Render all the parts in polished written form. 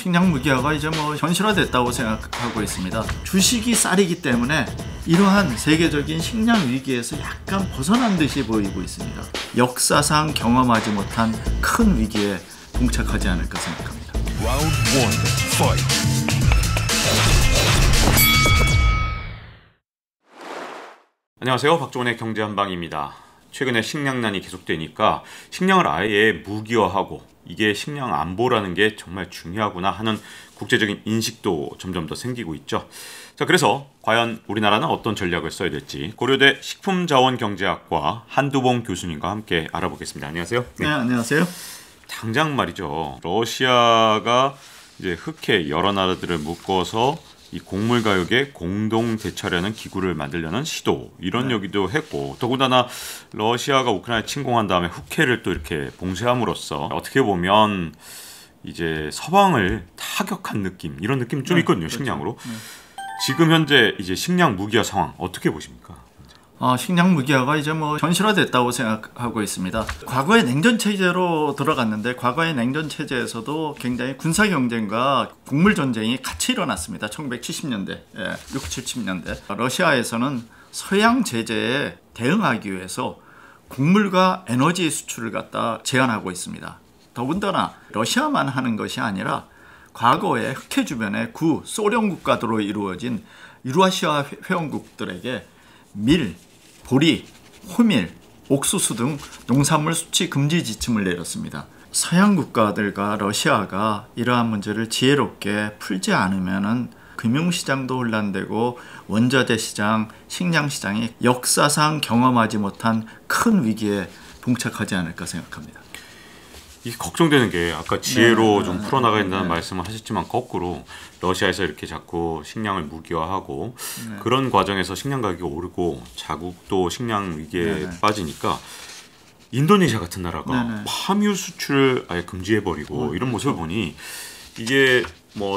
식량 무기화가 이제 현실화됐다고 생각하고 있습니다. 주식이 쌀이기 때문에 이러한 세계적인 식량 위기에서 약간 벗어난 듯이 보이고 있습니다. 역사상 경험하지 못한 큰 위기에 봉착하지 않을까 생각합니다. 라운드 1, 파이트. 안녕하세요, 박종원의 경제한방입니다. 최근에 식량난이 계속되니까 식량을 아예 무기화하고 이게 식량 안보라는 게 정말 중요하구나 하는 국제적인 인식도 점점 더 생기고 있죠. 자, 그래서 과연 우리나라는 어떤 전략을 써야 될지 고려대 식품자원경제학과 한두봉 교수님과 함께 알아보겠습니다. 안녕하세요. 네, 안녕하세요. 당장 말이죠. 러시아가 이제 흑해 여러 나라들을 묶어서 이 곡물 가격에 공동 대처하려는 기구를 만들려는 시도 이런 얘기도 했고, 더군다나 러시아가 우크라이나 침공한 다음에 흑해를 또 이렇게 봉쇄함으로써 어떻게 보면 이제 서방을 타격한 느낌, 이런 느낌 좀 있거든요. 그렇죠. 식량으로. 지금 현재 이제 식량 무기화 상황 어떻게 보십니까? 식량 무기화가 이제 현실화됐다고 생각하고 있습니다. 과거에 냉전 체제로 들어갔는데 과거의 냉전 체제에서도 굉장히 군사 경쟁과 곡물 전쟁이 같이 일어났습니다. 1970년대, 60, 70년대. 러시아에서는 서양 제재에 대응하기 위해서 곡물과 에너지 수출을 갖다 제한하고 있습니다. 더군다나 러시아만 하는 것이 아니라 과거에 흑해 주변의 소련 국가들로 이루어진 유라시아 회원국들에게 밀, 보리, 호밀, 옥수수 등 농산물 수치 금지 지침을 내렸습니다. 서양 국가들과 러시아가 이러한 문제를 지혜롭게 풀지 않으면 금융시장도 혼란되고 원자재 시장, 식량 시장이 역사상 경험하지 못한 큰 위기에 봉착하지 않을까 생각합니다. 이 걱정되는 게 아까 지혜로 좀 풀어나가야 된다는 말씀을 하셨지만 거꾸로 러시아에서 이렇게 자꾸 식량을 무기화하고 그런 과정에서 식량 가격이 오르고 자국도 식량 위기에 빠지니까 인도네시아 같은 나라가 파묘 수출을 아예 금지해버리고 이런 모습을 보니 이게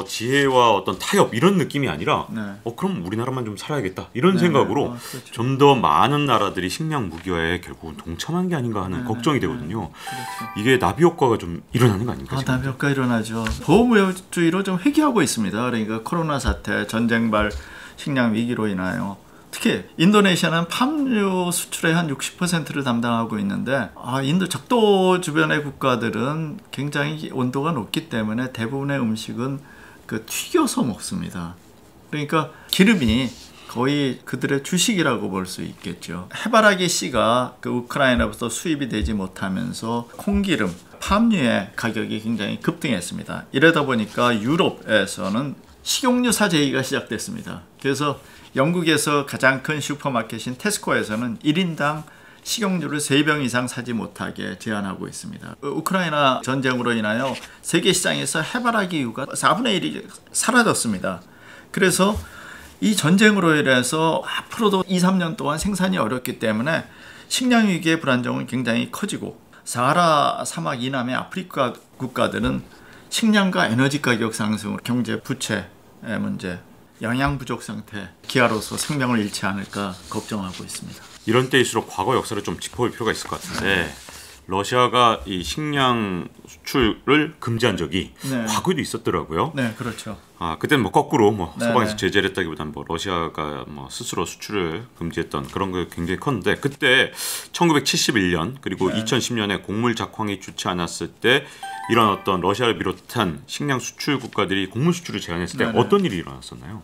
지혜와 어떤 타협 이런 느낌이 아니라 그럼 우리나라만 좀 살아야겠다 이런 생각으로 그렇죠. 좀 더 많은 나라들이 식량 무기화에 결국은 동참한 게 아닌가 하는 걱정이 되거든요. 그렇죠. 이게 나비 효과가 좀 일어나는 거 아닙니까? 나비 효과 일어나죠. 보호무역주의로 좀 회귀하고 있습니다. 그러니까 코로나 사태, 전쟁발 식량 위기로 인하여 특히 인도네시아는 팜유 수출의 한 60%를 담당하고 있는데 인도 적도 주변의 국가들은 굉장히 온도가 높기 때문에 대부분의 음식은 튀겨서 먹습니다. 그러니까 기름이 거의 그들의 주식이라고 볼 수 있겠죠. 해바라기 씨가 우크라이나부터 수입이 되지 못하면서 콩기름, 팜유의 가격이 굉장히 급등했습니다. 이러다 보니까 유럽에서는 식용유 사재기가 시작됐습니다. 그래서 영국에서 가장 큰 슈퍼마켓인 테스코에서는 1인당 식용유를 3병 이상 사지 못하게 제한하고 있습니다. 우크라이나 전쟁으로 인하여 세계 시장에서 해바라기유가 4분의 1이 사라졌습니다. 그래서 이 전쟁으로 인해서 앞으로도 2, 3년 동안 생산이 어렵기 때문에 식량 위기의 불안정은 굉장히 커지고 사하라 사막 이남의 아프리카 국가들은 식량과 에너지 가격 상승, 경제 부채의 문제, 영양 부족 상태, 기아로서 생명을 잃지 않을까 걱정하고 있습니다. 이런 때일수록 과거 역사를 좀 짚어볼 필요가 있을 것 같은데 러시아가 이 식량 수출을 금지한 적이 과거에도 있었더라고요. 네, 그렇죠. 그때는 거꾸로 서방에서 제재를 했다기보다는 러시아가 스스로 수출을 금지했던 그런 게 굉장히 컸는데 그때 1971년 그리고 2010년에 곡물 작황이 좋지 않았을 때 이런 어떤 러시아를 비롯한 식량 수출 국가들이 곡물 수출을 제한했을 때 어떤 일이 일어났었나요?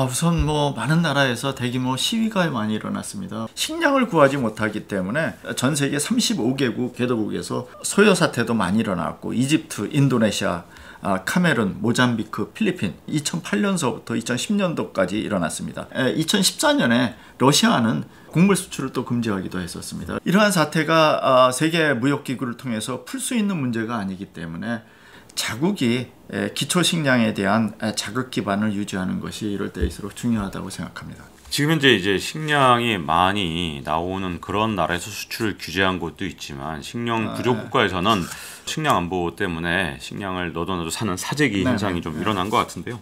우선 많은 나라에서 대규모 시위가 많이 일어났습니다. 식량을 구하지 못하기 때문에 전 세계 35개국 개도국에서 소요 사태도 많이 일어났고 이집트, 인도네시아, 카메룬, 모잠비크, 필리핀 2008년서부터 2010년도까지 일어났습니다. 2014년에 러시아는 곡물 수출을 또 금지하기도 했었습니다. 이러한 사태가 세계 무역기구를 통해서 풀 수 있는 문제가 아니기 때문에 자국이 기초 식량에 대한 자국 기반을 유지하는 것이 이럴 때일수록 중요하다고 생각합니다. 지금 현재 이제 식량이 많이 나오는 그런 나라에서 수출을 규제한 곳도 있지만 식량 부족 국가에서는 식량 안보 때문에 식량을 너도 사는 사재기 현상이 좀 일어난 것 같은데요.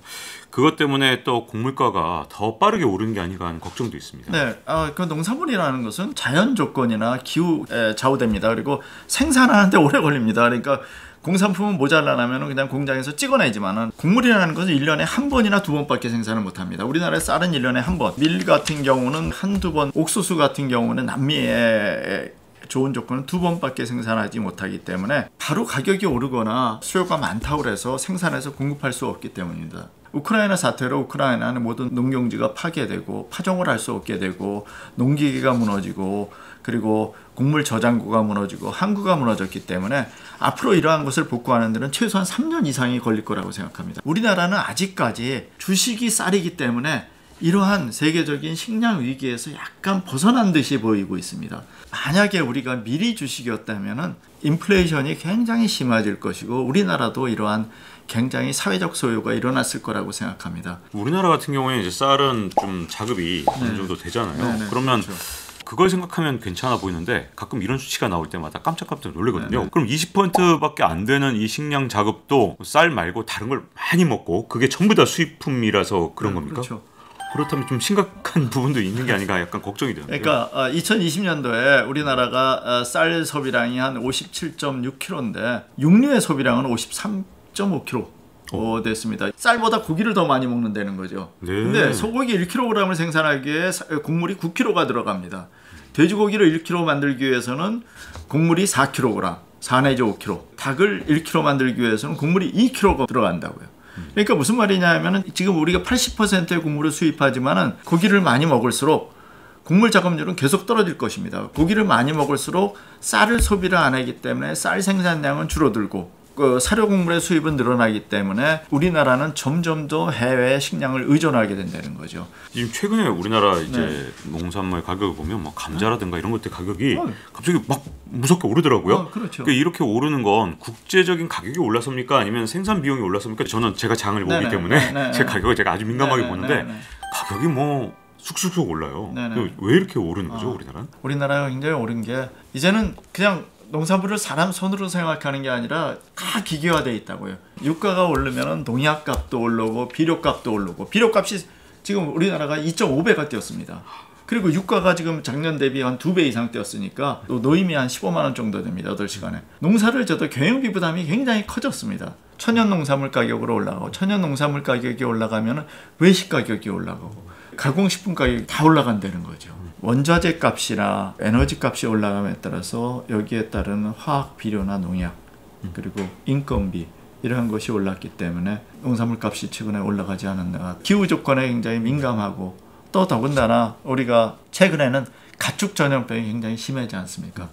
그것 때문에 또 곡물가가 더 빠르게 오르는 게 아닌가 하는 걱정도 있습니다. 네, 그 농산물이라는 것은 자연 조건이나 기후에 좌우됩니다. 그리고 생산하는데 오래 걸립니다. 그러니까 공산품은 모자라면 그냥 공장에서 찍어내지만은 곡물이라는 것은 1년에 한 번이나 두 번밖에 생산을 못합니다. 우리나라의 쌀은 1년에 한 번, 밀 같은 경우는 한두 번, 옥수수 같은 경우는 남미에 좋은 조건은 두 번밖에 생산하지 못하기 때문에 바로 가격이 오르거나 수요가 많다고 해서 생산해서 공급할 수 없기 때문입니다. 우크라이나 사태로 우크라이나는 모든 농경지가 파괴되고 파종을 할 수 없게 되고 농기계가 무너지고 그리고 곡물 저장고가 무너지고 항구가 무너졌기 때문에 앞으로 이러한 것을 복구하는 데는 최소한 3년 이상이 걸릴 거라고 생각합니다. 우리나라는 아직까지 주식이 쌀이기 때문에 이러한 세계적인 식량 위기에서 약간 벗어난 듯이 보이고 있습니다. 만약에 우리가 미리 주식이었다면 인플레이션이 굉장히 심해질 것이고 우리나라도 이러한 굉장히 사회적 소요가 일어났을 거라고 생각합니다. 우리나라 같은 경우에 이제 쌀은 좀 자급이 어느 정도 되잖아요. 그러면 그렇죠. 그걸 생각하면 괜찮아 보이는데 가끔 이런 수치가 나올 때마다 깜짝깜짝 놀라거든요. 그럼 20%밖에 안 되는 이 식량 자급도 쌀 말고 다른 걸 많이 먹고 그게 전부 다 수입품이라서 그런 겁니까? 그렇죠. 그렇다면 좀 심각한 부분도 있는 게 아닌가 약간 걱정이 되는데요. 그러니까 2020년도에 우리나라가 쌀 소비량이 한 57.6kg인데 육류의 소비량은 53.5kg 됐습니다. 쌀보다 고기를 더 많이 먹는다는 거죠. 네. 근데 소고기 1kg을 생산하기 위해 곡물이 9kg가 들어갑니다. 돼지고기를 1kg 만들기 위해서는 곡물이 4kg, 4 내지 5kg. 닭을 1kg 만들기 위해서는 곡물이 2kg가 들어간다고요. 그러니까 무슨 말이냐면은 지금 우리가 80%의 곡물을 수입하지만은 고기를 많이 먹을수록 곡물 작업률은 계속 떨어질 것입니다. 고기를 많이 먹을수록 쌀을 소비를 안 하기 때문에 쌀 생산량은 줄어들고 사료 곡물의 수입은 늘어나기 때문에 우리나라는 점점 더 해외 식량을 의존하게 된다는 거죠. 지금 최근에 우리나라 이제 농산물 가격을 보면 뭐 감자라든가 이런 것들 가격이 갑자기 막 무섭게 오르더라고요. 그렇죠. 그러니까 이렇게 오르는 건 국제적인 가격이 올랐습니까? 아니면 생산 비용이 올랐습니까? 저는 제가 장을 보기 때문에 제 가격을 제가 아주 민감하게 보는데 가격이 뭐 쑥쑥쑥 올라요. 왜 이렇게 오르는 거죠, 우리나라는? 우리나라가 굉장히 오른 게 이제는 그냥 농산물을 사람 손으로 생각하는 게 아니라 다 기계화되어 있다고요. 유가가 오르면 농약값도 오르고 비료값도 오르고 비료값이 지금 우리나라가 2.5배가 뛰었습니다. 그리고 유가가 지금 작년 대비 한 2배 이상 뛰었으니까 또 노임이 한 15만 원 정도 됩니다. 8시간에. 농사를 져도 경영비 부담이 굉장히 커졌습니다. 천연 농산물 가격으로 올라가고 천연 농산물 가격이 올라가면 외식 가격이 올라가고 가공식품 가격이 다 올라간다는 거죠. 원자재 값이나 에너지 값이 올라감에 따라서 여기에 따른 화학 비료나 농약 그리고 인건비 이러한 것이 올랐기 때문에 농산물 값이 최근에 올라가지 않았나. 기후 조건에 굉장히 민감하고 또 더군다나 우리가 최근에는 가축 전염병이 굉장히 심하지 않습니까?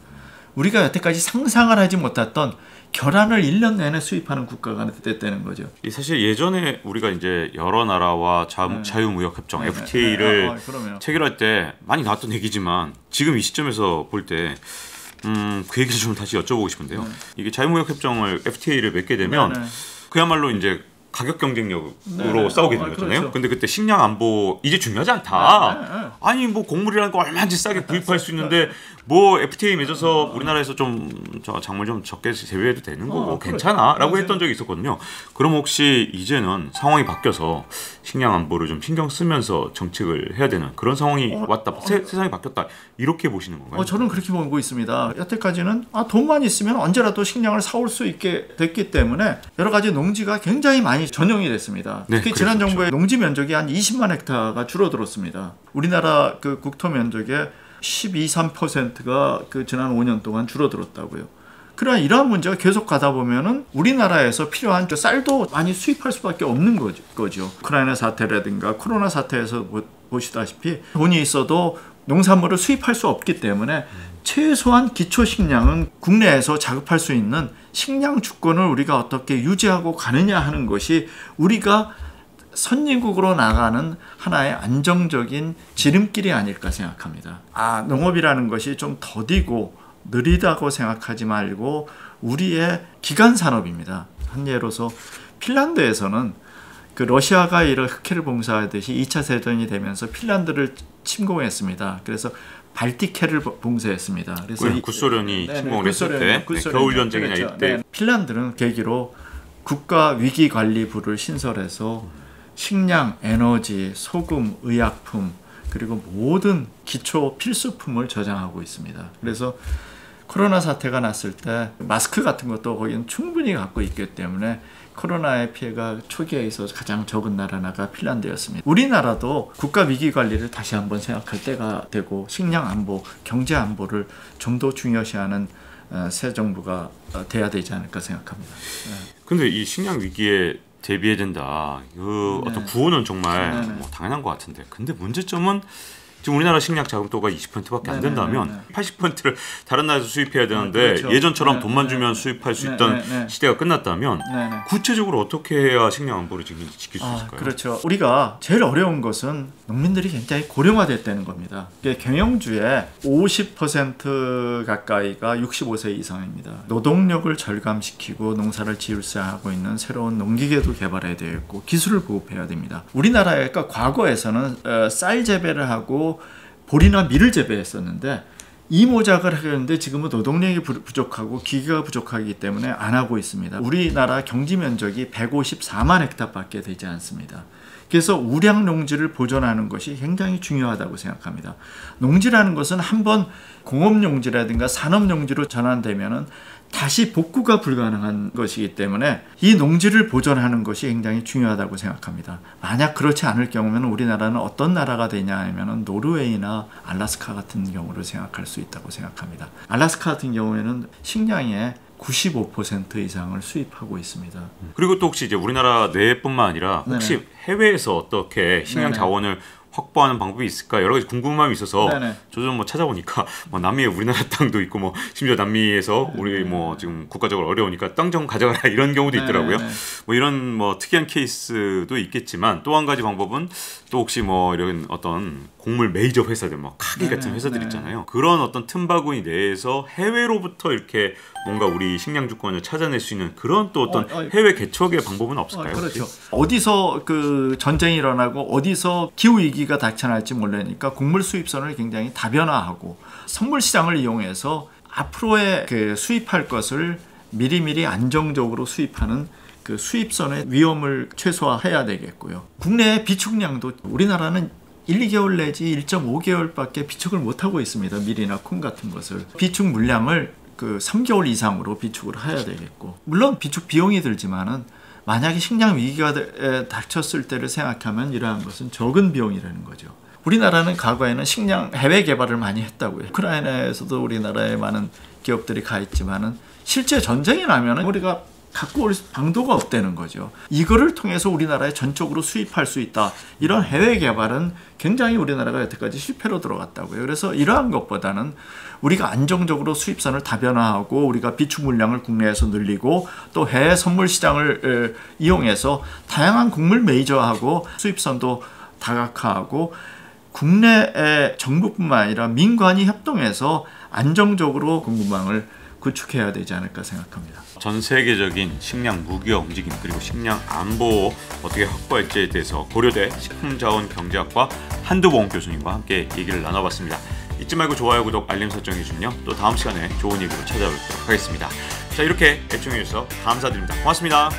우리가 여태까지 상상을 하지 못했던 계란을 1년 내내 수입하는 국가가 됐다는 거죠. 사실 예전에 우리가 이제 여러 나라와 자유무역협정 FTA를 체결할 때 많이 나왔던 얘기지만 지금 이 시점에서 볼 때 그 얘기를 좀 다시 여쭤보고 싶은데요. 이게 자유무역협정을 FTA를 맺게 되면 그야말로 이제 가격 경쟁력으로 싸우게 되는 거잖아요. 그렇죠. 근데 그때 식량 안보 이제 중요하지 않다. 아니 뭐 곡물이라는 거 얼마든지 싸게 구입할 수 있는데 뭐 FTA 맺어서 우리나라에서 좀 작물 좀 적게 제외해도 되는 거고 괜찮아라고 했던 적이 있었거든요. 그럼 혹시 이제는 상황이 바뀌어서 식량 안보를 좀 신경 쓰면서 정책을 해야 되는 그런 상황이 왔다. 세상이 바뀌었다. 이렇게 보시는 건가요? 저는 그렇게 보고 있습니다. 여태까지는 돈만 있으면 언제라도 식량을 사올 수 있게 됐기 때문에 여러 가지 농지가 굉장히 많이 전용이 됐습니다. 특히 지난 정부의 농지 면적이 한 20만 헥타가 줄어들었습니다. 우리나라 그 국토 면적의 13%가 그 지난 5년 동안 줄어들었다고요. 그러나 이러한 문제가 계속 가다 보면은 우리나라에서 필요한 쌀도 많이 수입할 수밖에 없는 거죠. 우크라이나 사태라든가 코로나 사태에서 보시다시피 돈이 있어도 농산물을 수입할 수 없기 때문에 최소한 기초 식량은 국내에서 자급할 수 있는 식량 주권을 우리가 어떻게 유지하고 가느냐 하는 것이 우리가 선진국으로 나가는 하나의 안정적인 지름길이 아닐까 생각합니다. 농업이라는 것이 좀 더디고 느리다고 생각하지 말고 우리의 기간 산업입니다. 한 예로서 핀란드에서는 그 러시아가 이런 흑해를 봉쇄하듯이 2차 세전이 되면서 핀란드를 침공했습니다. 그래서 발틱해를 봉쇄했습니다. 그래서 구소련이 침공을 했을 때 겨울 전쟁이나 이때 핀란드는 계기로 국가 위기 관리부를 신설해서 식량, 에너지, 소금, 의약품 그리고 모든 기초 필수품을 저장하고 있습니다. 그래서 코로나 사태가 났을 때 마스크 같은 것도 거기는 충분히 갖고 있기 때문에 코로나의 피해가 초기에 있어서 가장 적은 나라가 핀란드였습니다. 우리나라도 국가 위기 관리를 다시 한번 생각할 때가 되고 식량 안보, 경제 안보를 좀 더 중요시하는 새 정부가 돼야 되지 않을까 생각합니다. 근데 이 식량 위기에 대비해야 된다. 그 어떤 구호는 정말 뭐 당연한 것 같은데. 근데 문제점은 지금 우리나라 식량 자금도가 20%밖에 안 된다면 80%를 다른 나라에서 수입해야 되는데 그렇죠. 예전처럼 돈만 주면 수입할 수 있던 시대가 끝났다면 구체적으로 어떻게 해야 식량 안보를 지킬 수 있을까요? 그렇죠. 우리가 제일 어려운 것은 농민들이 굉장히 고령화됐다는 겁니다. 경영주의 50% 가까이가 65세 이상입니다. 노동력을 절감시키고 농사를 지을사하고 있는 새로운 농기계도 개발해야 되고 기술을 보급해야 됩니다. 우리나라가 과거에서는 쌀 재배를 하고 보리나 밀을 재배했었는데 이모작을 하는데 지금은 노동력이 부족하고 기계가 부족하기 때문에 안 하고 있습니다. 우리나라 경지 면적이 154만 헥타르밖에 되지 않습니다. 그래서 우량 농지를 보존하는 것이 굉장히 중요하다고 생각합니다. 농지라는 것은 한번 공업용지라든가 산업용지로 전환되면은 다시 복구가 불가능한 것이기 때문에 이 농지를 보존하는 것이 굉장히 중요하다고 생각합니다. 만약 그렇지 않을 경우면 우리나라는 어떤 나라가 되냐 하면 노르웨이나 알래스카 같은 경우를 생각할 수 있다고 생각합니다. 알래스카 같은 경우에는 식량의 95% 이상을 수입하고 있습니다. 그리고 또 혹시 이제 우리나라 내뿐만 아니라 혹시 해외에서 어떻게 식량 자원을 확보하는 방법이 있을까 여러 가지 궁금함이 있어서 저도 뭐 찾아보니까 뭐 남미에 우리나라 땅도 있고 뭐 심지어 남미에서 우리 뭐 지금 국가적으로 어려우니까 땅 좀 가져가라 이런 경우도 있더라고요. 뭐 이런 뭐 특이한 케이스도 있겠지만 또 한 가지 방법은 또 혹시 뭐 이런 어떤 곡물 메이저 회사들 뭐 카기 같은 회사들 있잖아요. 그런 어떤 틈바구니 내에서 해외로부터 이렇게 뭔가 우리 식량 주권을 찾아낼 수 있는 그런 또 어떤 해외 개척의 방법은 없을까요? 그렇죠. 어디서 그 전쟁이 일어나고 어디서 기후 위기가 닥쳐날지 모르니까 곡물 수입선을 굉장히 다변화하고 선물 시장을 이용해서 앞으로의 그 수입할 것을 미리미리 안정적으로 수입하는 그 수입선의 위험을 최소화해야 되겠고요. 국내 비축량도 우리나라는 1, 2개월 내지 1.5개월밖에 비축을 못하고 있습니다. 밀이나 콩 같은 것을. 비축 물량을 그 3개월 이상으로 비축을 해야 되겠고 물론 비축 비용이 들지만은 만약에 식량 위기가 닥쳤을 때를 생각하면 이러한 것은 적은 비용이라는 거죠. 우리나라는 과거에는 식량 해외 개발을 많이 했다고요. 우크라이나에서도 우리나라에 많은 기업들이 가 있지만은 실제 전쟁이 나면은 우리가 갖고 올 방도가 없다는 거죠. 이거를 통해서 우리나라에 전적으로 수입할 수 있다. 이런 해외 개발은 굉장히 우리나라가 여태까지 실패로 들어갔다고요. 그래서 이러한 것보다는 우리가 안정적으로 수입선을 다변화하고 우리가 비축 물량을 국내에서 늘리고 또 해외 선물 시장을 이용해서 다양한 곡물 메이저하고 수입선도 다각화하고 국내의 정부뿐만 아니라 민관이 협동해서 안정적으로 공급망을 구축해야 되지 않을까 생각합니다. 전 세계적인 식량 무기화 움직임 그리고 식량 안보 어떻게 확보할지에 대해서 고려대 식품자원경제학과 한두봉 교수님과 함께 얘기를 나눠봤습니다. 잊지 말고 좋아요, 구독, 알림 설정해주면요. 또 다음 시간에 좋은 얘기로 찾아뵙도록 하겠습니다. 자, 이렇게 애청해주셔서 감사드립니다. 고맙습니다.